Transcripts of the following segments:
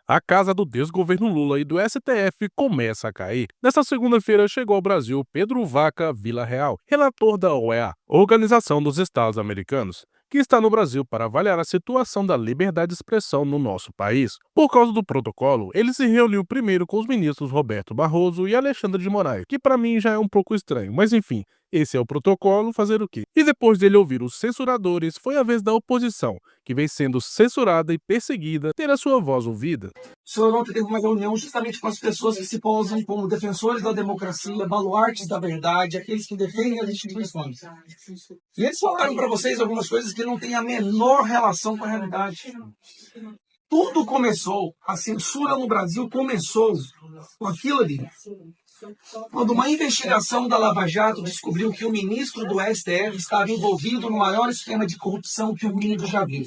A casa do desgoverno Lula e do STF começa a cair. Nesta segunda-feira chegou ao Brasil Pedro Vaca Villarreal, relator da OEA, Organização dos Estados Americanos, que está no Brasil para avaliar a situação da liberdade de expressão no nosso país. Por causa do protocolo, ele se reuniu primeiro com os ministros Roberto Barroso e Alexandre de Moraes, que para mim já é um pouco estranho, mas enfim, esse é o protocolo, fazer o quê? E depois dele ouvir os censuradores, foi a vez da oposição, que vem sendo censurada e perseguida, ter a sua voz ouvida. O senhor ontem teve uma reunião justamente com as pessoas que se posam como defensores da democracia, baluartes da verdade, aqueles que defendem as instituições. E eles falaram para vocês algumas coisas que não têm a menor relação com a realidade. Tudo começou, a censura no Brasil começou com aquilo ali. Quando uma investigação da Lava Jato descobriu que o ministro do STF estava envolvido no maior esquema de corrupção que o mundo já viu.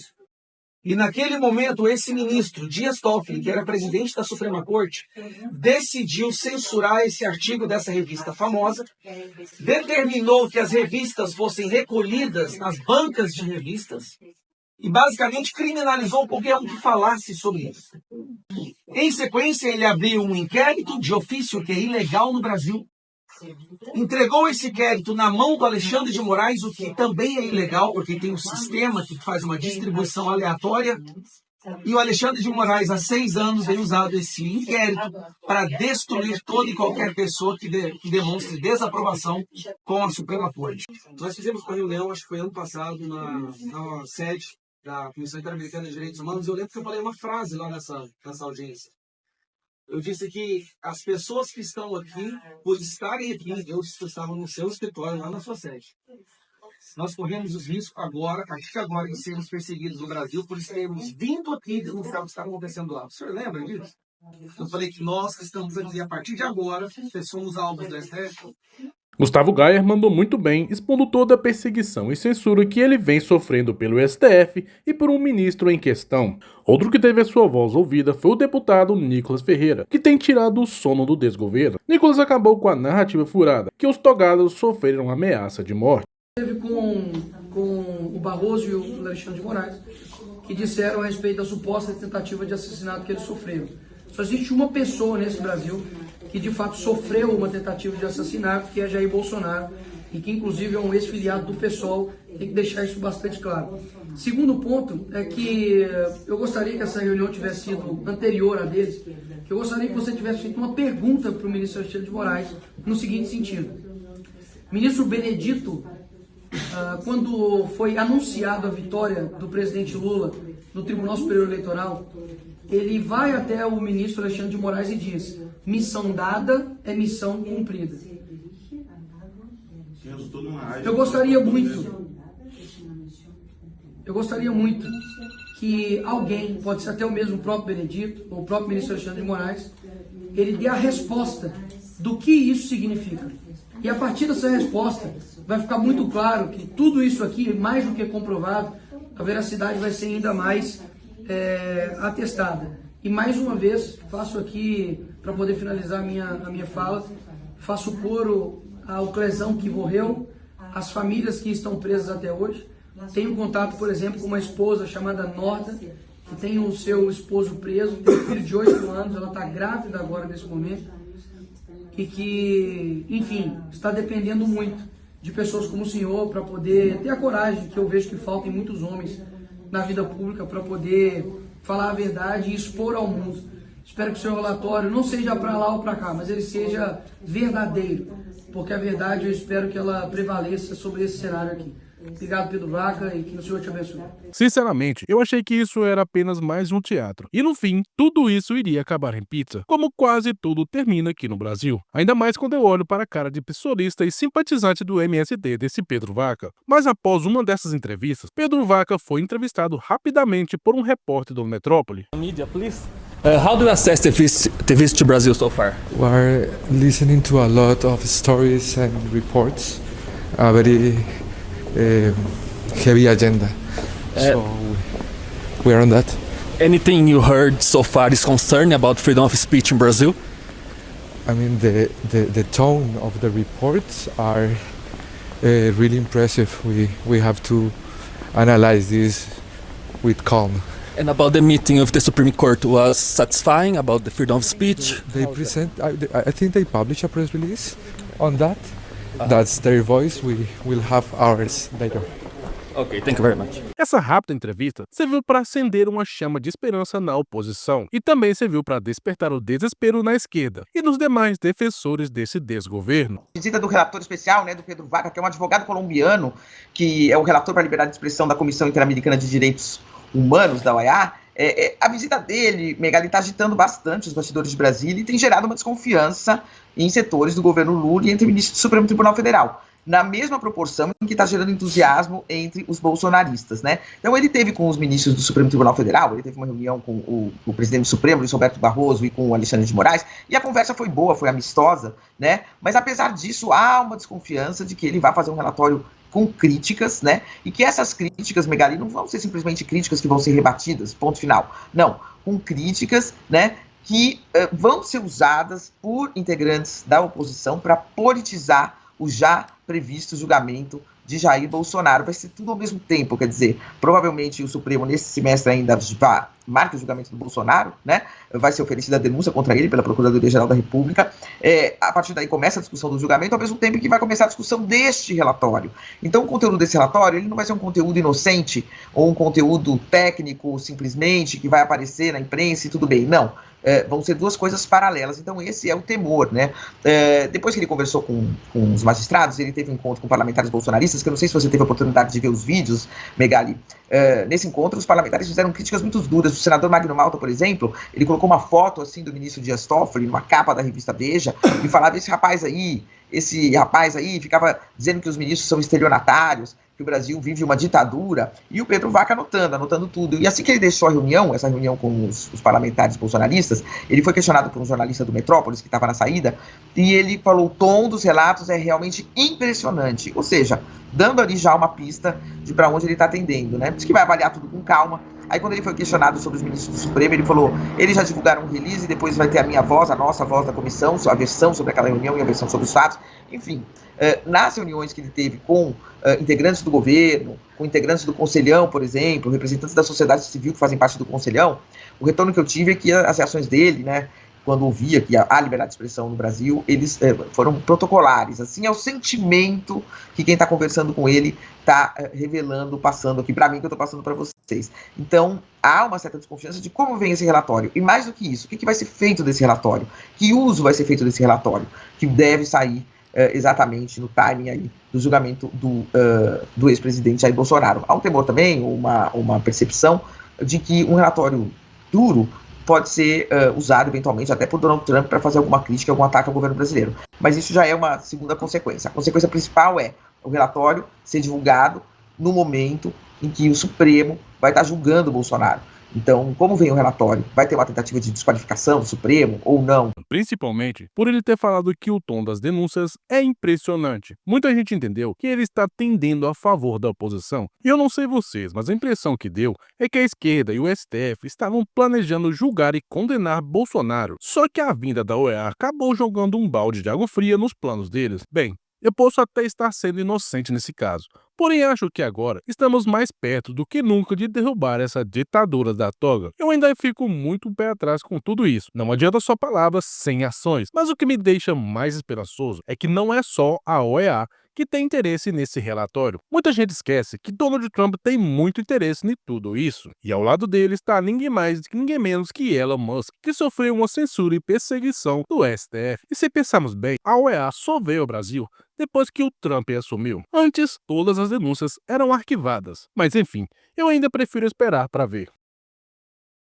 E naquele momento, esse ministro, Dias Toffoli, que era presidente da Suprema Corte, decidiu censurar esse artigo dessa revista famosa, determinou que as revistas fossem recolhidas nas bancas de revistas e basicamente criminalizou qualquer um que falasse sobre isso. Em sequência, ele abriu um inquérito de ofício que é ilegal no Brasil, entregou esse inquérito na mão do Alexandre de Moraes, o que também é ilegal, porque tem um sistema que faz uma distribuição aleatória. E o Alexandre de Moraes, há 6 anos, vem usado esse inquérito para destruir toda e qualquer pessoa que demonstre desaprovação com a Suprema Corte. Nós fizemos uma reunião, acho que foi ano passado, na sede da Comissão Interamericana de Direitos Humanos, e eu lembro que eu falei uma frase lá nessa audiência. Eu disse que as pessoas que estão aqui, por estarem aqui, eu estava no seu escritório, lá na sua sede. Nós corremos os riscos agora, a partir de agora, de sermos perseguidos no Brasil por termos vindo aqui e denunciar o que está acontecendo lá. O senhor lembra disso? Eu falei que nós que estamos aqui, a partir de agora, somos alvos do STF. Gustavo Gayer mandou muito bem, expondo toda a perseguição e censura que ele vem sofrendo pelo STF e por um ministro em questão. Outro que teve a sua voz ouvida foi o deputado Nicolas Ferreira, que tem tirado o sono do desgoverno. Nicolas acabou com a narrativa furada, que os togados sofreram ameaça de morte. Teve com o Barroso e o Alexandre de Moraes, que disseram a respeito da suposta tentativa de assassinato que eles sofreram. Só existe uma pessoa nesse Brasil que de fato sofreu uma tentativa de assassinato, que é Jair Bolsonaro, e que inclusive é um ex-filiado do PSOL, tem que deixar isso bastante claro. Segundo ponto é que eu gostaria que essa reunião tivesse sido anterior a deles, que eu gostaria que você tivesse feito uma pergunta para o ministro Alexandre de Moraes, no seguinte sentido. Ministro Benedito, quando foi anunciado a vitória do presidente Lula no Tribunal Superior Eleitoral, ele vai até o ministro Alexandre de Moraes e diz: missão dada é missão cumprida. Eu gostaria muito que alguém, pode ser até o mesmo próprio Benedito, ou o próprio ministro Alexandre de Moraes, ele dê a resposta do que isso significa. E a partir dessa resposta, vai ficar muito claro que tudo isso aqui, mais do que comprovado, a veracidade vai ser ainda mais atestada. E mais uma vez, faço aqui, para poder finalizar a minha fala, faço coro ao Clesão que morreu, às famílias que estão presas até hoje. Tenho contato, por exemplo, com uma esposa chamada Norda, que tem o seu esposo preso, tem um filho de 8 anos, ela está grávida agora nesse momento, e que, enfim, está dependendo muito de pessoas como o senhor para poder ter a coragem, que eu vejo que falta em muitos homens na vida pública, para poder falar a verdade e expor ao mundo. Espero que o seu relatório não seja para lá ou para cá, mas ele seja verdadeiro, porque a verdade eu espero que ela prevaleça sobre esse cenário aqui. Obrigado, Pedro Vaca, e que o Senhor te abençoe. Sinceramente, eu achei que isso era apenas mais um teatro. E no fim, tudo isso iria acabar em pizza, como quase tudo termina aqui no Brasil. Ainda mais quando eu olho para a cara de pessoalista e simpatizante do MST desse Pedro Vaca. Mas após uma dessas entrevistas, Pedro Vaca foi entrevistado rapidamente por um repórter do Metrópole. Media, please. How do you assess the visit to Brazil so far? We are listening to a lot of stories and reports, a very heavy agenda. So we are on that. Anything you heard so far is concerning about freedom of speech in Brazil? I mean, the tone of the reports are really impressive. We have to analyze this with calm. And about the meeting with the Supreme Court, was satisfying about the freedom of speech? They present. I think they publish a press release on that. That's their voice. We will have ours later. Okay, thank you very much. Essa rápida entrevista serviu para acender uma chama de esperança na oposição e também serviu para despertar o desespero na esquerda e nos demais defensores desse desgoverno. Visita do relator especial, né, do Pedro Vaca, que é um advogado colombiano, que é o relator para a liberdade de expressão da Comissão Interamericana de Direitos Humanos, da OEA. A visita dele, Megali, está agitando bastante os bastidores de Brasília e tem gerado uma desconfiança em setores do governo Lula e entre ministros do Supremo Tribunal Federal, na mesma proporção em que está gerando entusiasmo entre os bolsonaristas, né? Então ele teve com os ministros do Supremo Tribunal Federal, ele teve uma reunião com o presidente do Supremo, Luiz Roberto Barroso, e com o Alexandre de Moraes, e a conversa foi boa, foi amistosa, né? Mas apesar disso, há uma desconfiança de que ele vai fazer um relatório com críticas, né? E que essas críticas, Megali, não vão ser simplesmente críticas que vão ser rebatidas, ponto final. Não, com críticas, né, que vão ser usadas por integrantes da oposição para politizar o já previsto julgamento de Jair Bolsonaro. Vai ser tudo ao mesmo tempo, quer dizer, provavelmente o Supremo nesse semestre ainda marca o julgamento do Bolsonaro, né? Vai ser oferecida a denúncia contra ele pela Procuradoria-Geral da República. A partir daí começa a discussão do julgamento, ao mesmo tempo que vai começar a discussão deste relatório. Então o conteúdo desse relatório, ele não vai ser um conteúdo inocente ou um conteúdo técnico simplesmente que vai aparecer na imprensa e tudo bem, não. Vão ser duas coisas paralelas, então esse é o temor, né? Depois que ele conversou com os magistrados, ele teve um encontro com parlamentares bolsonaristas, que eu não sei se você teve a oportunidade de ver os vídeos, Megali. Nesse encontro, os parlamentares fizeram críticas muito duras. O senador Magno Malta, por exemplo, ele colocou uma foto assim do ministro Dias Toffoli numa capa da revista Veja e falava: esse rapaz aí ficava dizendo que os ministros são estelionatários, que o Brasil vive uma ditadura, e o Pedro Vaca anotando tudo. E assim que ele deixou a reunião, essa reunião com os parlamentares bolsonaristas, ele foi questionado por um jornalista do Metrópolis, que estava na saída, e ele falou: o tom dos relatos é realmente impressionante, ou seja, dando ali já uma pista de para onde ele está atendendo, né? Diz que vai avaliar tudo com calma. Aí quando ele foi questionado sobre os ministros do Supremo, ele falou: eles já divulgaram um release, depois vai ter a minha voz, a nossa voz da comissão, a versão sobre aquela reunião e a versão sobre os fatos. Enfim, nas reuniões que ele teve com integrantes do governo, com integrantes do Conselhão, por exemplo, representantes da sociedade civil que fazem parte do Conselhão, o retorno que eu tive é que as reações dele, né, quando ouvia que há liberdade de expressão no Brasil, eles foram protocolares. Assim, é o sentimento que quem está conversando com ele está revelando, passando aqui para mim, que eu estou passando para vocês. Então, há uma certa desconfiança de como vem esse relatório. E mais do que isso, o que vai ser feito desse relatório? Que uso vai ser feito desse relatório? Que deve sair exatamente no timing aí do julgamento do ex-presidente Jair Bolsonaro. Há um temor também, uma percepção de que um relatório duro pode ser usado eventualmente até por Donald Trump para fazer alguma crítica, algum ataque ao governo brasileiro. Mas isso já é uma segunda consequência. A consequência principal é o relatório ser divulgado no momento em que o Supremo vai estar julgando o Bolsonaro. Então, como vem o relatório? Vai ter uma tentativa de desqualificação do Supremo ou não? Principalmente por ele ter falado que o tom das denúncias é impressionante. Muita gente entendeu que ele está tendendo a favor da oposição. E eu não sei vocês, mas a impressão que deu é que a esquerda e o STF estavam planejando julgar e condenar Bolsonaro. Só que a vinda da OEA acabou jogando um balde de água fria nos planos deles. Bem, eu posso até estar sendo inocente nesse caso, porém acho que agora estamos mais perto do que nunca de derrubar essa ditadura da toga. Eu ainda fico muito pé atrás com tudo isso. Não adianta só palavras sem ações, mas o que me deixa mais esperançoso é que não é só a OEA que tem interesse nesse relatório. Muita gente esquece que Donald Trump tem muito interesse em tudo isso. E ao lado dele está ninguém mais, ninguém menos que Elon Musk, que sofreu uma censura e perseguição do STF. E se pensarmos bem, a OEA só veio ao Brasil depois que o Trump assumiu. Antes, todas as denúncias eram arquivadas. Mas enfim, eu ainda prefiro esperar para ver.